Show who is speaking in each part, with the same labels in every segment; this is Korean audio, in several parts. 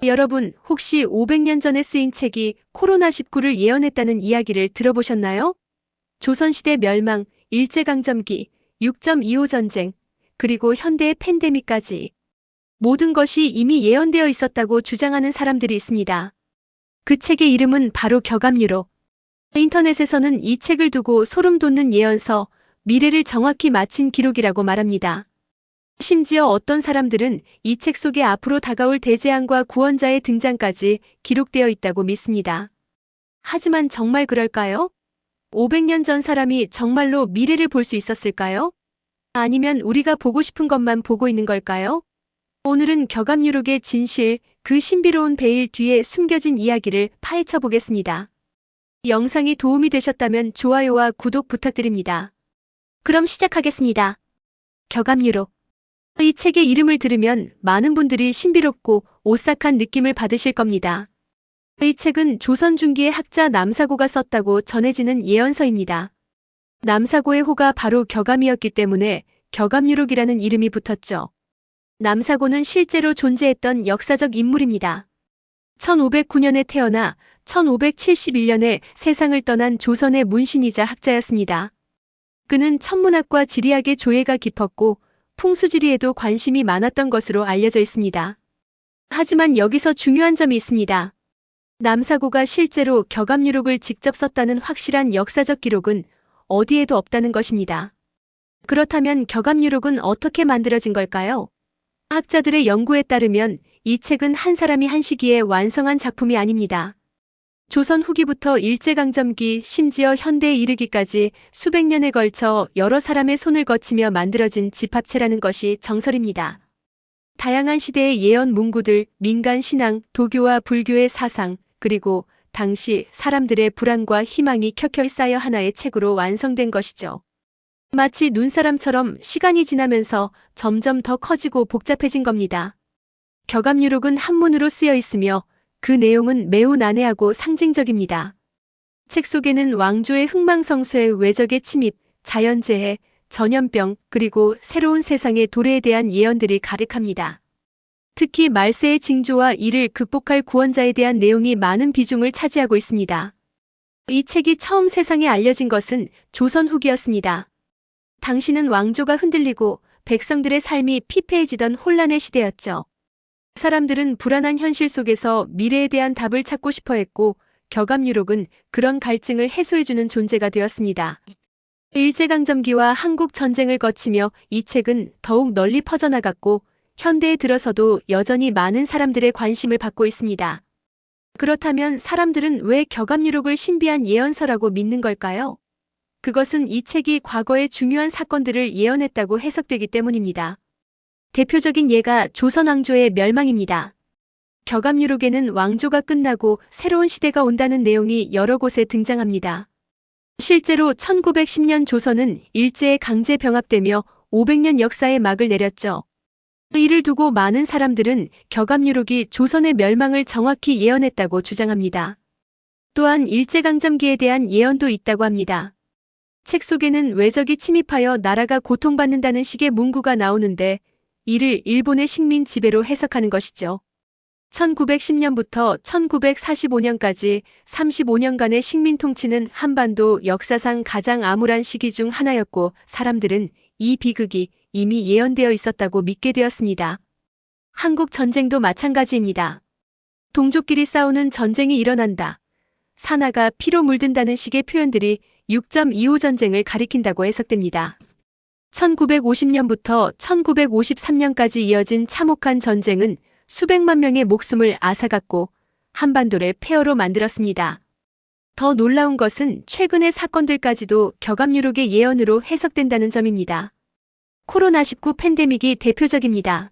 Speaker 1: 여러분, 혹시 500년 전에 쓰인 책이 코로나19를 예언했다는 이야기를 들어보셨나요? 조선시대 멸망, 일제강점기, 6.25 전쟁, 그리고 현대의 팬데믹까지 모든 것이 이미 예언되어 있었다고 주장하는 사람들이 있습니다. 그 책의 이름은 바로 격압유로. 인터넷에서는 이 책을 두고 소름 돋는 예언서, 미래를 정확히 맞힌 기록이라고 말합니다. 심지어 어떤 사람들은 이 책 속에 앞으로 다가올 대재앙과 구원자의 등장까지 기록되어 있다고 믿습니다. 하지만 정말 그럴까요? 500년 전 사람이 정말로 미래를 볼 수 있었을까요? 아니면 우리가 보고 싶은 것만 보고 있는 걸까요? 오늘은 격압유록의 진실, 그 신비로운 베일 뒤에 숨겨진 이야기를 파헤쳐 보겠습니다. 영상이 도움이 되셨다면 좋아요와 구독 부탁드립니다. 그럼 시작하겠습니다. 격압유록. 이 책의 이름을 들으면 많은 분들이 신비롭고 오싹한 느낌을 받으실 겁니다. 이 책은 조선 중기의 학자 남사고가 썼다고 전해지는 예언서입니다. 남사고의 호가 바로 격암이었기 때문에 격압유록이라는 이름이 붙었죠. 남사고는 실제로 존재했던 역사적 인물입니다. 1509년에 태어나 1571년에 세상을 떠난 조선의 문신이자 학자였습니다. 그는 천문학과 지리학의 조예가 깊었고 풍수지리에도 관심이 많았던 것으로 알려져 있습니다. 하지만 여기서 중요한 점이 있습니다. 남사고가 실제로 격압유록을 직접 썼다는 확실한 역사적 기록은 어디에도 없다는 것입니다. 그렇다면 격압유록은 어떻게 만들어진 걸까요? 학자들의 연구에 따르면 이 책은 한 사람이 한 시기에 완성한 작품이 아닙니다. 조선 후기부터 일제강점기, 심지어 현대에 이르기까지 수백 년에 걸쳐 여러 사람의 손을 거치며 만들어진 집합체라는 것이 정설입니다. 다양한 시대의 예언 문구들, 민간 신앙, 도교와 불교의 사상, 그리고 당시 사람들의 불안과 희망이 켜켜이 쌓여 하나의 책으로 완성된 것이죠. 마치 눈사람처럼 시간이 지나면서 점점 더 커지고 복잡해진 겁니다. 격압유록은 한문으로 쓰여 있으며 그 내용은 매우 난해하고 상징적입니다. 책 속에는 왕조의 흥망성쇠, 외적의 침입, 자연재해, 전염병, 그리고 새로운 세상의 도래에 대한 예언들이 가득합니다. 특히 말세의 징조와 이를 극복할 구원자에 대한 내용이 많은 비중을 차지하고 있습니다. 이 책이 처음 세상에 알려진 것은 조선 후기였습니다. 당시는 왕조가 흔들리고 백성들의 삶이 피폐해지던 혼란의 시대였죠. 사람들은 불안한 현실 속에서 미래에 대한 답을 찾고 싶어 했고 격압유록은 그런 갈증을 해소해주는 존재가 되었습니다. 일제강점기와 한국 전쟁을 거치며 이 책은 더욱 널리 퍼져나갔고 현대에 들어서도 여전히 많은 사람들의 관심을 받고 있습니다. 그렇다면 사람들은 왜 격압유록을 신비한 예언서라고 믿는 걸까요? 그것은 이 책이 과거의 중요한 사건들을 예언했다고 해석되기 때문입니다. 대표적인 예가 조선 왕조의 멸망입니다. 격압유록에는 왕조가 끝나고 새로운 시대가 온다는 내용이 여러 곳에 등장합니다. 실제로 1910년 조선은 일제에 강제 병합되며 500년 역사의 막을 내렸죠. 이를 두고 많은 사람들은 격압유록이 조선의 멸망을 정확히 예언했다고 주장합니다. 또한 일제강점기에 대한 예언도 있다고 합니다. 책 속에는 외적이 침입하여 나라가 고통받는다는 식의 문구가 나오는데 이를 일본의 식민 지배로 해석하는 것이죠. 1910년부터 1945년까지 35년간의 식민 통치는 한반도 역사상 가장 암울한 시기 중 하나였고 사람들은 이 비극이 이미 예언되어 있었다고 믿게 되었습니다. 한국 전쟁도 마찬가지입니다. 동족끼리 싸우는 전쟁이 일어난다. 산하가 피로 물든다는 식의 표현들이 6.25 전쟁을 가리킨다고 해석됩니다. 1950년부터 1953년까지 이어진 참혹한 전쟁은 수백만 명의 목숨을 앗아갔고 한반도를 폐허로 만들었습니다. 더 놀라운 것은 최근의 사건들까지도 격압유록의 예언으로 해석된다는 점입니다. 코로나19 팬데믹이 대표적입니다.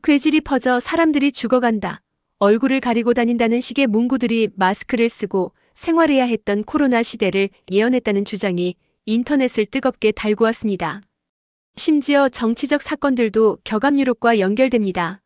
Speaker 1: 괴질이 퍼져 사람들이 죽어간다. 얼굴을 가리고 다닌다는 식의 문구들이 마스크를 쓰고 생활해야 했던 코로나 시대를 예언했다는 주장이 인터넷을 뜨겁게 달구었습니다. 심지어 정치적 사건들도 격압유록과 연결됩니다.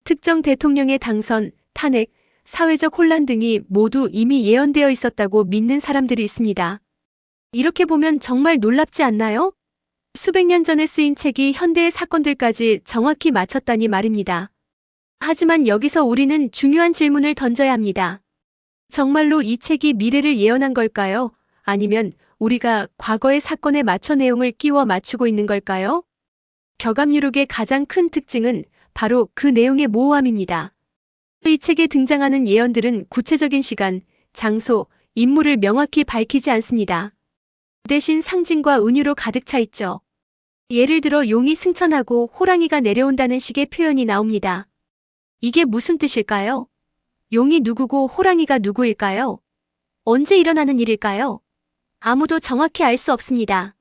Speaker 1: 특정 대통령의 당선, 탄핵, 사회적 혼란 등이 모두 이미 예언되어 있었다고 믿는 사람들이 있습니다. 이렇게 보면 정말 놀랍지 않나요? 수백 년 전에 쓰인 책이 현대의 사건들까지 정확히 맞췄다니 말입니다. 하지만 여기서 우리는 중요한 질문을 던져야 합니다. 정말로 이 책이 미래를 예언한 걸까요? 아니면 우리가 과거의 사건에 맞춰 내용을 끼워 맞추고 있는 걸까요? 격암유록의 가장 큰 특징은 바로 그 내용의 모호함입니다. 이 책에 등장하는 예언들은 구체적인 시간, 장소, 인물을 명확히 밝히지 않습니다. 대신 상징과 은유로 가득 차 있죠. 예를 들어 용이 승천하고 호랑이가 내려온다는 식의 표현이 나옵니다. 이게 무슨 뜻일까요? 용이 누구고 호랑이가 누구일까요? 언제 일어나는 일일까요? 아무도 정확히 알 수 없습니다.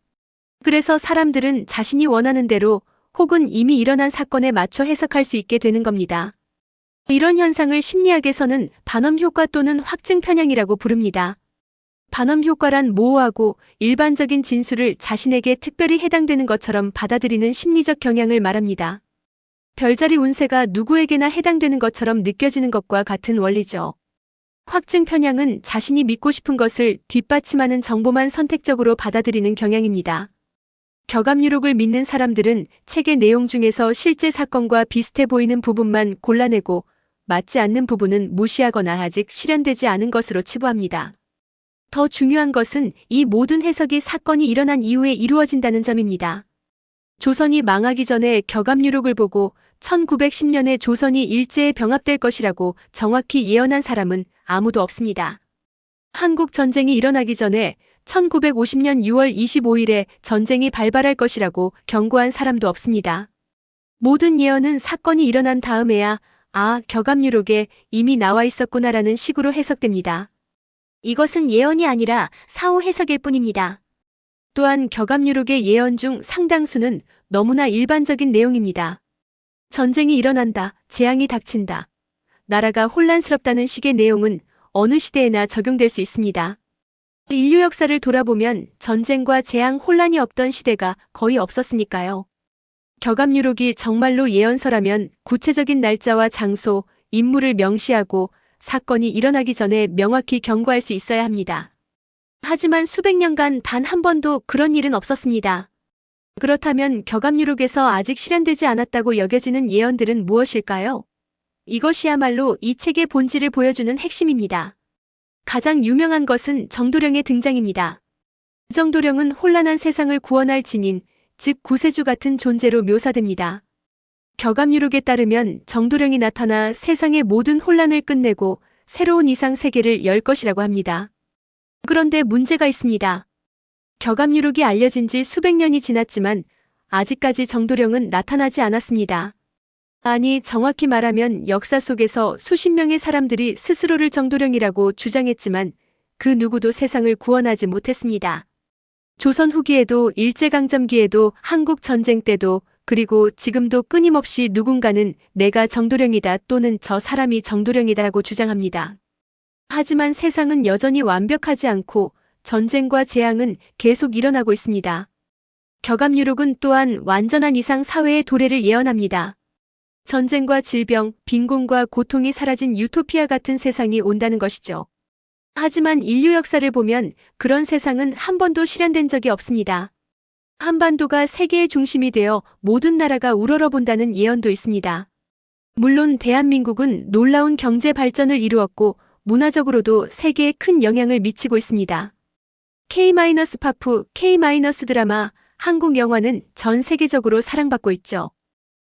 Speaker 1: 그래서 사람들은 자신이 원하는 대로 혹은 이미 일어난 사건에 맞춰 해석할 수 있게 되는 겁니다. 이런 현상을 심리학에서는 반엄 효과 또는 확증 편향이라고 부릅니다. 반엄 효과란 모호하고 일반적인 진술을 자신에게 특별히 해당되는 것처럼 받아들이는 심리적 경향을 말합니다. 별자리 운세가 누구에게나 해당되는 것처럼 느껴지는 것과 같은 원리죠. 확증 편향은 자신이 믿고 싶은 것을 뒷받침하는 정보만 선택적으로 받아들이는 경향입니다. 격암유록을 믿는 사람들은 책의 내용 중에서 실제 사건과 비슷해 보이는 부분만 골라내고 맞지 않는 부분은 무시하거나 아직 실현되지 않은 것으로 치부합니다. 더 중요한 것은 이 모든 해석이 사건이 일어난 이후에 이루어진다는 점입니다. 조선이 망하기 전에 격암유록을 보고 1910년에 조선이 일제에 병합될 것이라고 정확히 예언한 사람은 아무도 없습니다. 한국 전쟁이 일어나기 전에 1950년 6월 25일에 전쟁이 발발할 것이라고 경고한 사람도 없습니다. 모든 예언은 사건이 일어난 다음에야 격암유록에 이미 나와 있었구나라는 식으로 해석됩니다. 이것은 예언이 아니라 사후 해석일 뿐입니다. 또한 격암유록의 예언 중 상당수는 너무나 일반적인 내용입니다. 전쟁이 일어난다, 재앙이 닥친다, 나라가 혼란스럽다는 식의 내용은 어느 시대에나 적용될 수 있습니다. 인류 역사를 돌아보면 전쟁과 재앙, 혼란이 없던 시대가 거의 없었으니까요. 격암유록이 정말로 예언서라면 구체적인 날짜와 장소, 인물을 명시하고 사건이 일어나기 전에 명확히 경고할 수 있어야 합니다. 하지만 수백 년간 단 한 번도 그런 일은 없었습니다. 그렇다면 격암유록에서 아직 실현되지 않았다고 여겨지는 예언들은 무엇일까요? 이것이야말로 이 책의 본질을 보여주는 핵심입니다. 가장 유명한 것은 정도령의 등장입니다. 정도령은 혼란한 세상을 구원할 진인, 즉 구세주 같은 존재로 묘사됩니다. 격암유록에 따르면 정도령이 나타나 세상의 모든 혼란을 끝내고 새로운 이상 세계를 열 것이라고 합니다. 그런데 문제가 있습니다. 격암유록이 알려진 지 수백 년이 지났지만 아직까지 정도령은 나타나지 않았습니다. 아니, 정확히 말하면 역사 속에서 수십 명의 사람들이 스스로를 정도령이라고 주장했지만 그 누구도 세상을 구원하지 못했습니다. 조선 후기에도 일제강점기에도 한국 전쟁 때도 그리고 지금도 끊임없이 누군가는 내가 정도령이다 또는 저 사람이 정도령이다라고 주장합니다. 하지만 세상은 여전히 완벽하지 않고 전쟁과 재앙은 계속 일어나고 있습니다. 격암유록은 또한 완전한 이상 사회의 도래를 예언합니다. 전쟁과 질병, 빈곤과 고통이 사라진 유토피아 같은 세상이 온다는 것이죠. 하지만 인류 역사를 보면 그런 세상은 한 번도 실현된 적이 없습니다. 한반도가 세계의 중심이 되어 모든 나라가 우러러본다는 예언도 있습니다. 물론 대한민국은 놀라운 경제 발전을 이루었고 문화적으로도 세계에 큰 영향을 미치고 있습니다. K-파프, K-드라마, 한국 영화는 전 세계적으로 사랑받고 있죠.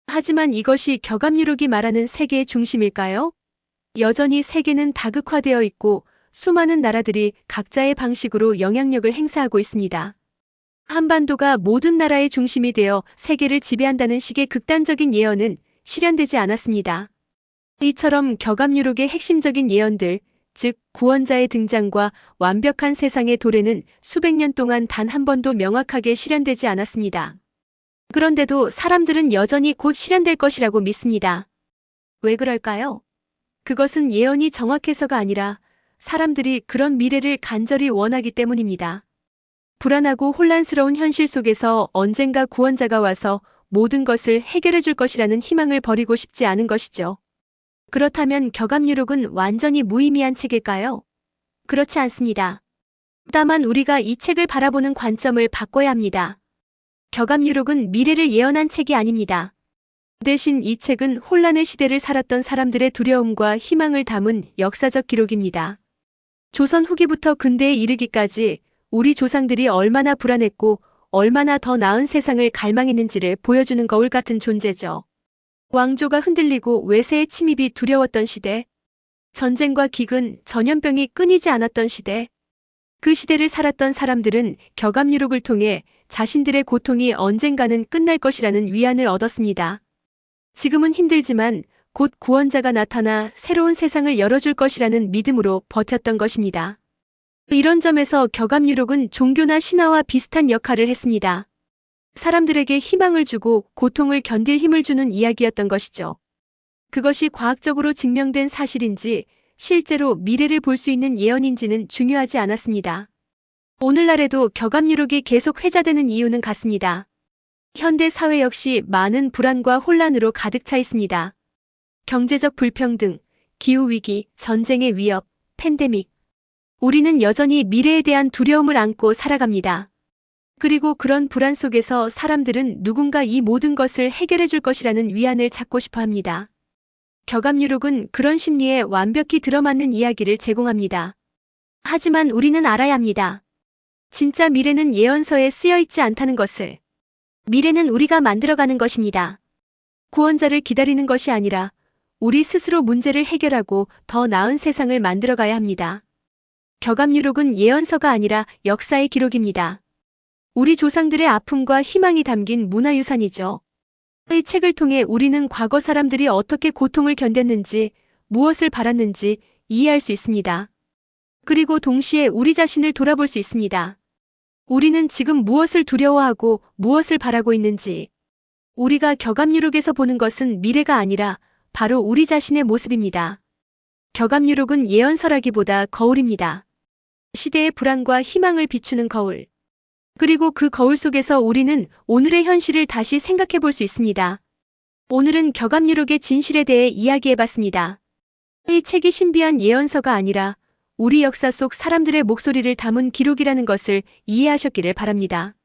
Speaker 1: 하지만 이것이 격암유록이 말하는 세계의 중심일까요? 여전히 세계는 다극화되어 있고 수많은 나라들이 각자의 방식으로 영향력을 행사하고 있습니다. 한반도가 모든 나라의 중심이 되어 세계를 지배한다는 식의 극단적인 예언은 실현되지 않았습니다. 이처럼 격암유록의 핵심적인 예언들, 즉 구원자의 등장과 완벽한 세상의 도래는 수백 년 동안 단 한 번도 명확하게 실현되지 않았습니다. 그런데도 사람들은 여전히 곧 실현될 것이라고 믿습니다. 왜 그럴까요? 그것은 예언이 정확해서가 아니라 사람들이 그런 미래를 간절히 원하기 때문입니다. 불안하고 혼란스러운 현실 속에서 언젠가 구원자가 와서 모든 것을 해결해 줄 것이라는 희망을 버리고 싶지 않은 것이죠. 그렇다면 격암유록은 완전히 무의미한 책일까요? 그렇지 않습니다. 다만 우리가 이 책을 바라보는 관점을 바꿔야 합니다. 격암유록은 미래를 예언한 책이 아닙니다. 대신 이 책은 혼란의 시대를 살았던 사람들의 두려움과 희망을 담은 역사적 기록입니다. 조선 후기부터 근대에 이르기까지 우리 조상들이 얼마나 불안했고 얼마나 더 나은 세상을 갈망했는지를 보여주는 거울 같은 존재죠. 왕조가 흔들리고 외세의 침입이 두려웠던 시대, 전쟁과 기근, 전염병이 끊이지 않았던 시대, 그 시대를 살았던 사람들은 격암유록을 통해 자신들의 고통이 언젠가는 끝날 것이라는 위안을 얻었습니다. 지금은 힘들지만 곧 구원자가 나타나 새로운 세상을 열어줄 것이라는 믿음으로 버텼던 것입니다. 이런 점에서 격암유록은 종교나 신화와 비슷한 역할을 했습니다. 사람들에게 희망을 주고 고통을 견딜 힘을 주는 이야기였던 것이죠. 그것이 과학적으로 증명된 사실인지 실제로 미래를 볼 수 있는 예언인지는 중요하지 않았습니다. 오늘날에도 격암유록이 계속 회자되는 이유는 같습니다. 현대 사회 역시 많은 불안과 혼란으로 가득 차 있습니다. 경제적 불평등, 기후위기, 전쟁의 위협, 팬데믹. 우리는 여전히 미래에 대한 두려움을 안고 살아갑니다. 그리고 그런 불안 속에서 사람들은 누군가 이 모든 것을 해결해 줄 것이라는 위안을 찾고 싶어 합니다. 격암유록은 그런 심리에 완벽히 들어맞는 이야기를 제공합니다. 하지만 우리는 알아야 합니다. 진짜 미래는 예언서에 쓰여 있지 않다는 것을. 미래는 우리가 만들어가는 것입니다. 구원자를 기다리는 것이 아니라 우리 스스로 문제를 해결하고 더 나은 세상을 만들어가야 합니다. 격암유록은 예언서가 아니라 역사의 기록입니다. 우리 조상들의 아픔과 희망이 담긴 문화유산이죠. 이 책을 통해 우리는 과거 사람들이 어떻게 고통을 견뎠는지, 무엇을 바랐는지 이해할 수 있습니다. 그리고 동시에 우리 자신을 돌아볼 수 있습니다. 우리는 지금 무엇을 두려워하고 무엇을 바라고 있는지. 우리가 격암유록에서 보는 것은 미래가 아니라 바로 우리 자신의 모습입니다. 격암유록은 예언서라기보다 거울입니다. 시대의 불안과 희망을 비추는 거울. 그리고 그 거울 속에서 우리는 오늘의 현실을 다시 생각해 볼 수 있습니다. 오늘은 격암유록의 진실에 대해 이야기해 봤습니다. 이 책이 신비한 예언서가 아니라 우리 역사 속 사람들의 목소리를 담은 기록이라는 것을 이해하셨기를 바랍니다.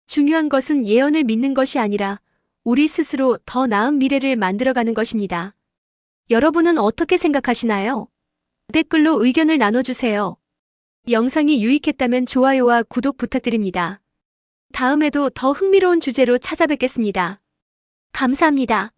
Speaker 1: 중요한 것은 예언을 믿는 것이 아니라 우리 스스로 더 나은 미래를 만들어가는 것입니다. 여러분은 어떻게 생각하시나요? 댓글로 의견을 나눠주세요. 영상이 유익했다면 좋아요와 구독 부탁드립니다. 다음에도 더 흥미로운 주제로 찾아뵙겠습니다. 감사합니다.